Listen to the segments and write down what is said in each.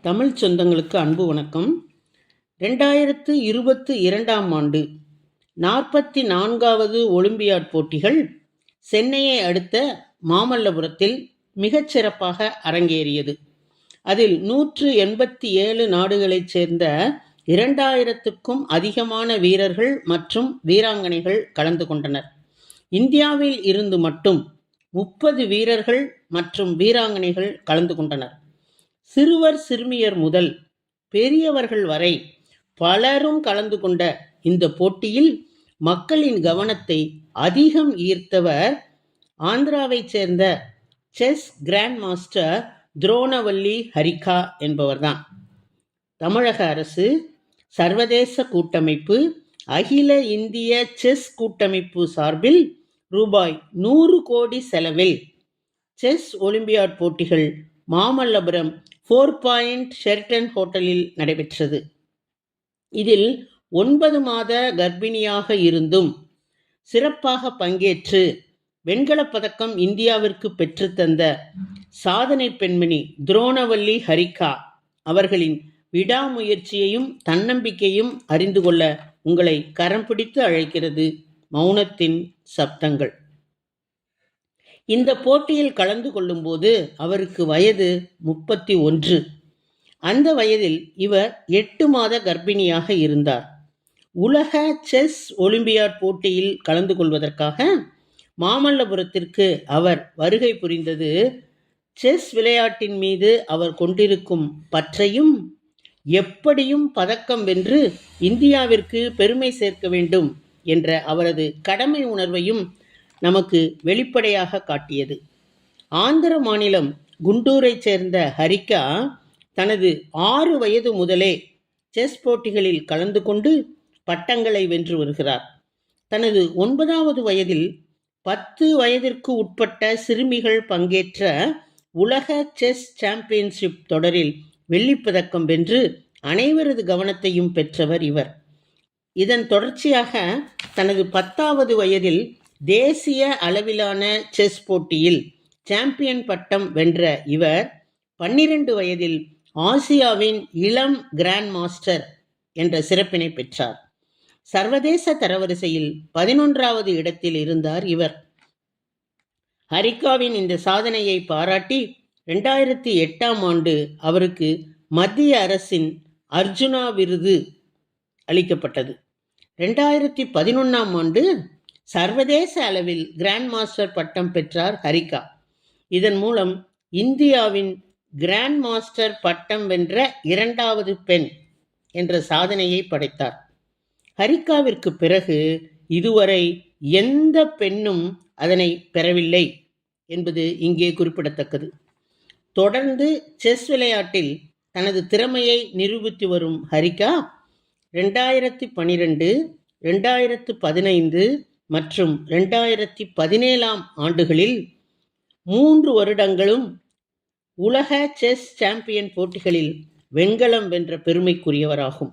தமிழ் சொந்தங்களுக்கு அன்பு வணக்கம். 2022ஆம் ஆண்டு 44வது ஒலிம்பியாட் போட்டிகள் சென்னையை அடுத்த மாமல்லபுரத்தில் மிகச்சிறப்பாக அரங்கேறியது. அதில் 187 நாடுகளைச் சேர்ந்த 2000க்கும் அதிகமான வீரர்கள் மற்றும் வீராங்கனைகள் கலந்து கொண்டனர். இந்தியாவில் இருந்து மட்டும் 30 வீரர்கள் மற்றும் வீராங்கனைகள் கலந்து கொண்டனர். சிறுவர் சிறுமியர் முதல் பெரியவர்கள் வரை பலரும் கலந்து கொண்ட இந்த போட்டியில் மக்களின் கவனத்தை அதிகம் ஈர்த்தவர் ஆந்திராவைச் சேர்ந்த chess grand master Dronavalli Harika என்பவர்தான். தமிழக அரசு, சர்வதேச கூட்டமைப்பு, அகில இந்திய செஸ் கூட்டமைப்பு சார்பில் ரூபாய் 100 கோடி செலவில் செஸ் ஒலிம்பியாட் போட்டிகள் மாமல்லபுரம் 4 பாயிண்ட் ஷெரட்டன் ஹோட்டலில் நடைபெற்றது. இதில் 9 மாத கர்ப்பிணியாக இருந்தும் சிறப்பாக பங்கேற்று வெண்கலப் பதக்கம் இந்தியாவிற்கு பெற்றுத்தந்த சாதனை பெண்மணி துரோணவல்லி ஹரிகா அவர்களின் விடாமுயற்சியையும் தன்னம்பிக்கையும் அறிந்து கொள்ள உங்களை கரம் பிடித்து அழைக்கிறது மௌனத்தின் சப்தங்கள். இந்த போட்டியில் கலந்து கொள்ளும்போது அவருக்கு வயது 31. அந்த வயதில் இவர் 8 மாத கர்ப்பிணியாக இருந்தார். உலக செஸ் ஒலிம்பியாட் போட்டியில் கலந்து கொள்வதற்காக மாமல்லபுரத்திற்கு அவர் வருகை புரிந்தது செஸ் விளையாட்டின் மீது அவர் கொண்டிருக்கும் பற்றையும், எப்படியும் பதக்கம் வென்று இந்தியாவிற்கு பெருமை சேர்க்க வேண்டும் என்ற அவரது கடமை உணர்வையும் நமக்கு வெளிப்படையாக காட்டியது. ஆந்திர மாநிலம் குண்டூரைச் சேர்ந்த ஹரிகா தனது 6 வயது முதலே செஸ் போட்டிகளில் கலந்து கொண்டு பட்டங்களை வென்று வருகிறார். தனது 9வது வயதில் 10 வயதிற்கு உட்பட்ட சிறுமிகள் பங்கேற்ற உலக செஸ் சாம்பியன்ஷிப் தொடரில் வெள்ளிப்பதக்கம் வென்று அனைவரது கவனத்தையும் பெற்றவர் இவர். இதன் தொடர்ச்சியாக தனது 10வது வயதில் தேசிய அளவிலான செஸ் போட்டியில் சாம்பியன் பட்டம் வென்ற இவர் 12 வயதில் ஆசியாவின் இளம் கிராண்ட் மாஸ்டர் என்ற சிறப்பினை பெற்றார். சர்வதேச தரவரிசையில் 11வது இடத்தில் இருந்தார் இவர். ஹரிகாவின் இந்த சாதனையை பாராட்டி 2008ஆம் ஆண்டு அவருக்கு மத்திய அரசின் அர்ஜுனா விருது அளிக்கப்பட்டது. 2011ஆம் ஆண்டு சர்வதேச அளவில் கிராண்ட் மாஸ்டர் பட்டம் பெற்றார் ஹரிகா. இதன் மூலம் இந்தியாவின் கிராண்ட் மாஸ்டர் பட்டம் வென்ற 2வது பெண் என்ற சாதனையை படைத்தார். ஹரிகாவிற்கு பிறகு இதுவரை எந்த பெண்ணும் அதனை பெறவில்லை என்பது இங்கே குறிப்பிடத்தக்கது. தொடர்ந்து செஸ் விளையாட்டில் தனது திறமையை நிரூபித்து வரும் ஹரிகா 2012, 2015 மற்றும் 2017ஆம் ஆண்டுகளில் 3 வருடங்களும் உலக செஸ் சாம்பியன் போட்டிகளில் வெண்கலம் வென்ற பெருமைக்குரியவராகும்.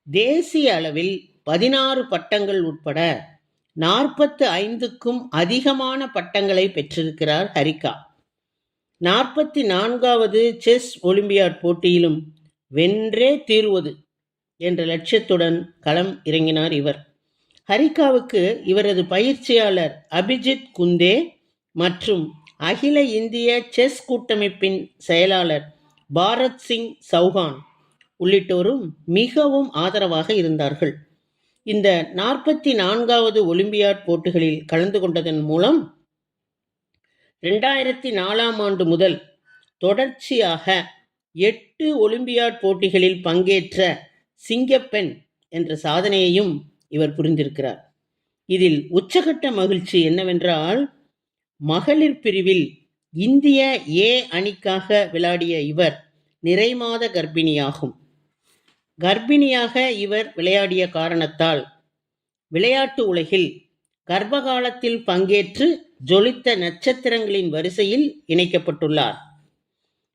தேசிய அளவில் 16 பட்டங்கள் உட்பட 45க்கும் அதிகமான பட்டங்களை பெற்றிருக்கிறார் ஹரிகா. 44வது செஸ் ஒலிம்பியாட் போட்டியிலும் வென்றே தீர்வது என்ற லட்சியத்துடன் களம் இறங்கினார் இவர். ஹரிகாவுக்கு இவரது பயிற்சியாளர் அபிஜித் குந்தே மற்றும் அகில இந்திய செஸ் கூட்டமைப்பின் செயலாளர் பாரத் சிங் சௌஹான் உள்ளிட்டோரும் மிகவும் ஆதரவாக இருந்தார்கள். இந்த 44வது ஒலிம்பியாட் போட்டிகளில் கலந்து கொண்டதன் மூலம் 2004ஆம் ஆண்டு முதல் தொடர்ச்சியாக 8 ஒலிம்பியாட் போட்டிகளில் பங்கேற்ற சிங்கப்பெண் என்ற சாதனையையும் இவர் புரிந்திருக்கிறார். இதில் உச்சகட்ட மகிழ்ச்சி என்னவென்றால், மகளிர் பிரிவில் இந்திய ஏ அணிக்காக விளையாடிய இவர் நிறைமாத கர்ப்பிணியாகும். கர்ப்பிணியாக இவர் விளையாடிய காரணத்தால் விளையாட்டு உலகில் கர்ப்பகாலத்தில் பங்கேற்று ஜொலித்த நட்சத்திரங்களின் வரிசையில் இணைக்கப்பட்டுள்ளார்.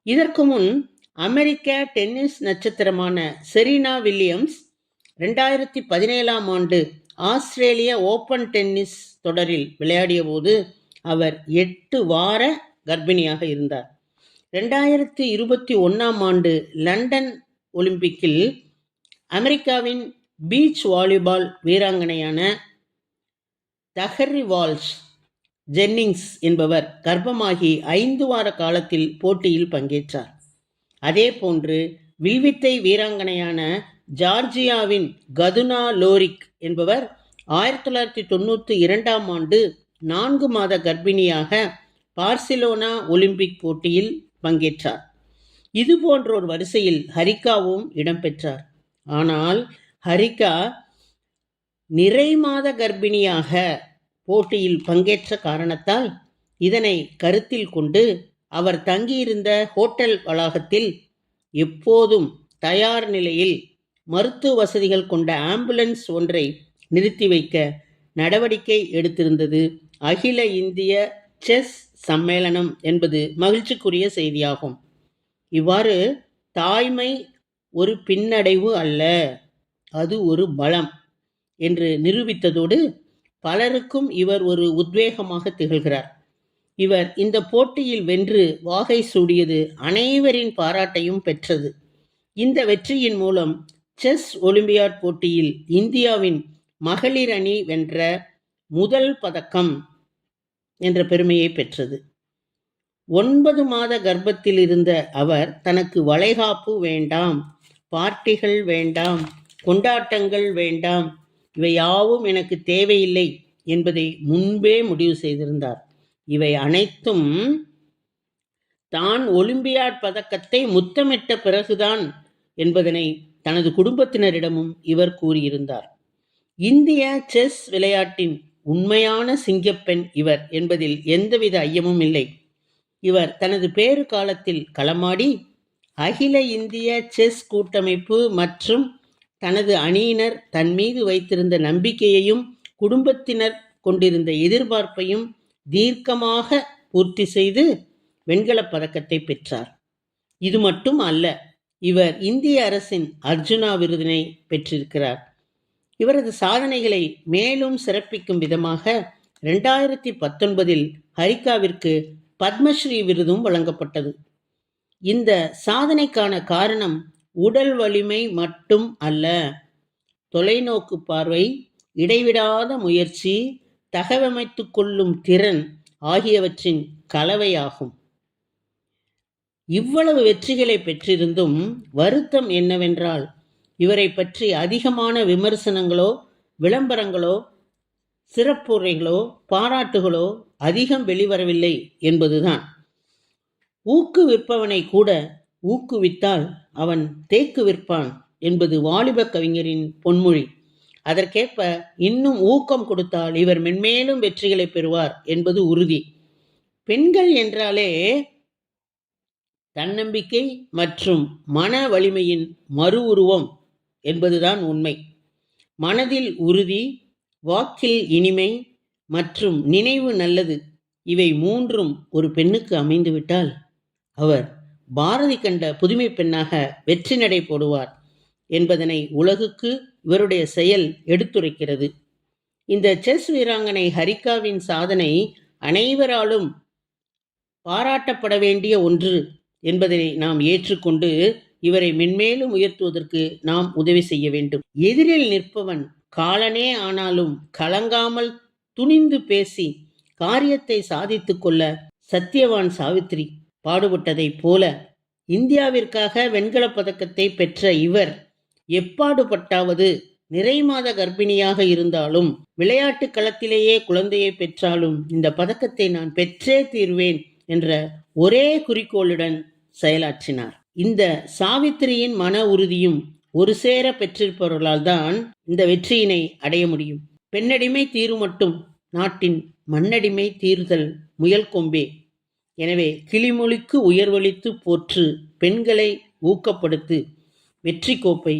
இதற்கு முன் அமெரிக்க டென்னிஸ் நட்சத்திரமான செரீனா வில்லியம்ஸ் 2017ஆம் ஆண்டு ஆஸ்திரேலிய ஓபன் டென்னிஸ் தொடரில் விளையாடிய போது அவர் 8 வார கர்ப்பிணியாக இருந்தார். 2021ஆம் ஆண்டு லண்டன் ஒலிம்பிக்கில் அமெரிக்காவின் பீச் வாலிபால் வீராங்கனையான தஹரி வால்ஷ் ஜென்னிங்ஸ் என்பவர் கர்ப்பமாகி 5 வார காலத்தில் போட்டியில் பங்கேற்றார். அதேபோன்று வில்வித்தை வீராங்கனையான ஜார்ஜியாவின் கதுனா லோரிக் என்பவர் 1992ஆம் ஆண்டு 4 மாத கர்ப்பிணியாக பார்சிலோனா ஒலிம்பிக் போட்டியில் பங்கேற்றார். இது போன்றோர் வரிசையில் ஹரிகாவும் இடம்பெற்றார். ஆனால் ஹரிகா நிறை மாத கர்ப்பிணியாக போட்டியில் பங்கேற்ற காரணத்தால் இதனை கருத்தில் கொண்டு அவர் தங்கியிருந்த ஹோட்டல் வளாகத்தில் எப்போதும் தயார் நிலையில் மருத்துவ வசதிகள் கொண்ட ஆம்புலன்ஸ் ஒன்றை நிறுத்தி வைக்க நடவடிக்கை எடுத்திருந்தது அகில இந்திய செஸ் சம்மேளனம் என்பது மகிழ்ச்சிக்குரிய செய்தியாகும். இவ்வாறு தாய்மை ஒரு பின்னடைவு அல்ல, அது ஒரு பலம் என்று நிரூபித்ததோடு பலருக்கும் இவர் ஒரு உத்வேகமாக திகழ்கிறார். இவர் இந்த போட்டியில் வென்று வாகை சூடியது அனைவரின் பாராட்டையும் பெற்றது. இந்த வெற்றியின் மூலம் செஸ் ஒலிம்பியாட் போட்டியில் இந்தியாவின் மகளிர் அணி வென்ற முதல் பதக்கம் என்ற பெருமையை பெற்றது. 9 மாத கர்ப்பத்தில் இருந்த அவர் தனக்கு வளைகாப்பு வேண்டாம், பார்ட்டிகள் வேண்டாம், கொண்டாட்டங்கள் வேண்டாம், இவை யாவும் எனக்கு தேவையில்லை என்பதை முன்பே முடிவு செய்திருந்தார். இவை அனைத்தும் தான் ஒலிம்பியாட் பதக்கத்தை முத்தமிட்ட பிறகுதான் என்பதனை தனது குடும்பத்தினரிடமும் இவர் கூறியிருந்தார். இந்திய செஸ் விளையாட்டின் உண்மையான சிங்கப்பெண் இவர் என்பதில் எந்தவித ஐயமும் இல்லை. இவர் தனது பேறு காலத்தில் களமாடி அகில இந்திய செஸ் கூட்டமைப்பு மற்றும் தனது அணியினர் தன் மீது வைத்திருந்த நம்பிக்கையையும் குடும்பத்தினர் கொண்டிருந்த எதிர்பார்ப்பையும் தீர்க்கமாக பூர்த்தி செய்து வெண்கலப் பதக்கத்தை பெற்றார். இது மட்டும் அல்ல, இவர் இந்திய அரசின் அர்ஜுனா விருதினை பெற்றிருக்கிறார். இவரது சாதனைகளை மேலும் சிறப்பிக்கும் விதமாக 2019இல் ஹரிகாவிற்கு பத்மஸ்ரீ விருதும் வழங்கப்பட்டது. இந்த சாதனைக்கான காரணம் உடல் வலிமை மட்டும் அல்ல, தொலைநோக்கு பார்வை, இடைவிடாத முயற்சி, தகவமைத்து கொள்ளும் திறன் ஆகியவற்றின் கலவையாகும். இவ்வளவு வெற்றிகளை பெற்றிருந்தும் வருத்தம் என்னவென்றால் இவரை பற்றி அதிகமான விமர்சனங்களோ விளம்பரங்களோ சிறப்புரைகளோ பாராட்டுகளோ அதிகம் வெளிவரவில்லை என்பதுதான். ஊக்கு விற்பவனை கூட ஊக்குவித்தால் அவன் தேக்கு விற்பான் என்பது வாலிப கவிஞரின் பொன்மொழி. அதற்கேற்ப இன்னும் ஊக்கம் கொடுத்தால் இவர் மென்மேலும் வெற்றிகளை பெறுவார் என்பது உறுதி. பெண்கள் என்றாலே தன்னம்பிக்கை மற்றும் மன வலிமையின் மறு உருவம் என்பதுதான் உண்மை. மனதில் உறுதி, வாக்கில் இனிமை மற்றும் நினைவு நல்லது, இவை மூன்றும் ஒரு பெண்ணுக்கு அமைந்துவிட்டால் அவர் பாரதி கண்ட புதுமை பெண்ணாக வெற்றி நடை போடுவார் என்பதனை உலகுக்கு இவருடைய செயல் எடுத்துரைக்கிறது. இந்த செஸ் வீராங்கனை ஹரிகாவின் சாதனை அனைவராலும் பாராட்டப்பட வேண்டிய ஒன்று என்பதை நாம் ஏற்றுக்கொண்டு இவரை மென்மேலும் உயர்த்துவதற்கு நாம் உதவி செய்ய வேண்டும். எதிரில் நிற்பவன் காலனே ஆனாலும் கலங்காமல் துணிந்து பேசி காரியத்தை சாதித்து கொள்ள சத்தியவான் சாவித்திரி பாடுபட்டதைப் போல இந்தியாவிற்காக வெண்கலப் பதக்கத்தை பெற்ற இவர் எப்பாடுபட்டாவது நிறை மாத கர்ப்பிணியாக இருந்தாலும் விளையாட்டு களத்திலேயே குழந்தையை பெற்றாலும் இந்த பதக்கத்தை நான் பெற்றே தீர்வேன் என்ற ஒரே குறிக்கோளுடன் செயலாற்றினார். இந்த சாவித்திரியின் மன உறுதியும் ஒரு சேர பெற்றிருப்பவர்களால் தான் இந்த வெற்றியினை அடைய முடியும். பெண்ணடிமை தீருமட்டும் நாட்டின் மண்ணடிமை தீர்தல் முயல் கொம்பே. எனவே கிளிமொழிக்கு உயர்வளித்து போற்று, பெண்களை ஊக்கப்படுத்து, வெற்றி கோப்பை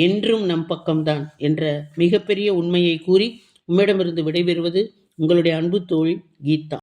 என்றும் நம் பக்கம்தான் என்ற மிகப்பெரிய உண்மையை கூறி உம்மிடமிருந்து விடைபெறுவது உங்களுடைய அன்பு தோழி கீதா.